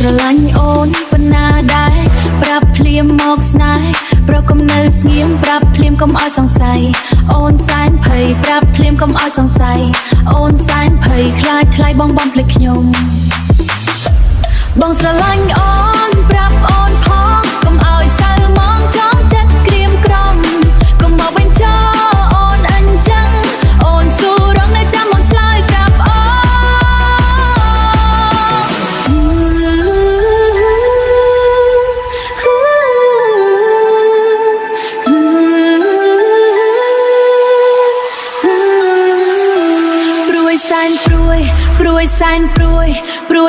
ស្រឡាញ់អូនប៉ុណ្ណាដែរប្រាប់ភ្លាមមកស្នេហ៍ប្រកុំនៅស្ងៀមប្រាប់ភ្លាមកុំឲ្យសង្ស័យអូនសែនភ័យប្រាប់ភ្លាមកុំឲ្យសង្ស័យអូនសែនភ័យខ្លាចថ្លៃបងភ្លេចខ្ញុំបងស្រឡាញ់អូនប្រាប់អូនផងកុំឲ្យសៅមងចង់ចិត្តក្រៀមក្រំកុំមកបញ្ចោអូនអញ្ចឹងអូនស៊ូរងនៅចាំមកឆ្លើយប្រាប់អូព្រួយសែនព្រួ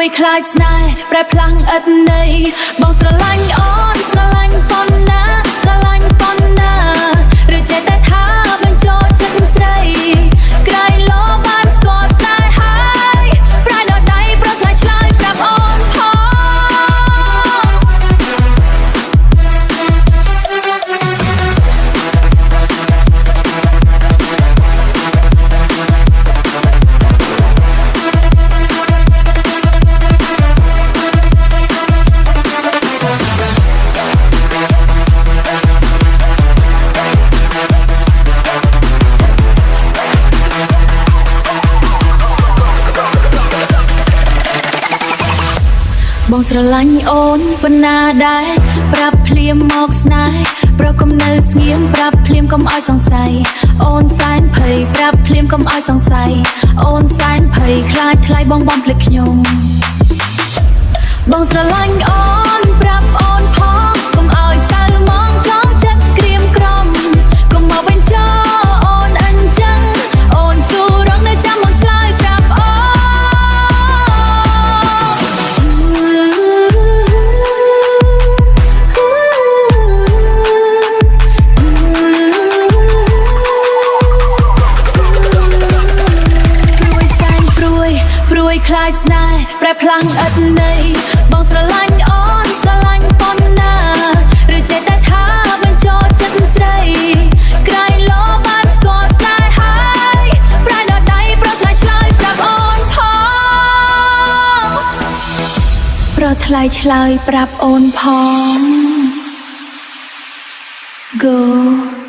យខ្លាចស្នេហ៍ប្រែផ្លាំងឥតន័យបងស្រឡាញ់អូនស្រឡាញ់ប៉ុណ្ណាស្រឡាញ់ប៉ុណ្ណាឬចេះតែថាបញ្ចូលចិត្តស្រីក្រៃលោបានស្គាល់ស្នេហ៍ហើយប្រែដល់ដៃប្រថ្លៃឆ្លើយប្រាប់អូនផងបងស្រឡាញ់អូនប៉ុណ្ណាដែរប្រាប់ភ្លាមមកស្នេហ៍ប្រកុំនៅស្ងៀមប្រាប់ភ្លាមកុំឲ្យសង្ស័យអូនសែនភ័យប្រាប់ភ្លាមកុំឲ្យសង្ស័យអូនសែនភ័យខ្លាចថ្លៃបងភ្លេចខ្ញុំបងស្រឡាញ់អូនប្រាប់អូនផងកុំឲ្យសៅមងចង់ចិត្តក្រៀមក្រំកុំមកបញ្ចោអូនអញ្ចឹងអូនស៊ូរងនៅចាំមកឆ្លើយប្រាប់អូខ្លាចស្នេហ៍ប្រែផ្លាំងឥតន័យបងស្រឡាញ់អូនស្រឡាញ់ប៉ុណ្ណាឬចេះតែថាបញ្ចូលចិត្តស្រីក្រៃលោបានស្គាល់ស្នេហ៍ហើយប្រែដល់ដៃប្រថ្លៃឆ្លើយប្រាប់អូនផងប្រថ្លៃឆ្លើយប្រាប់អូនផង Go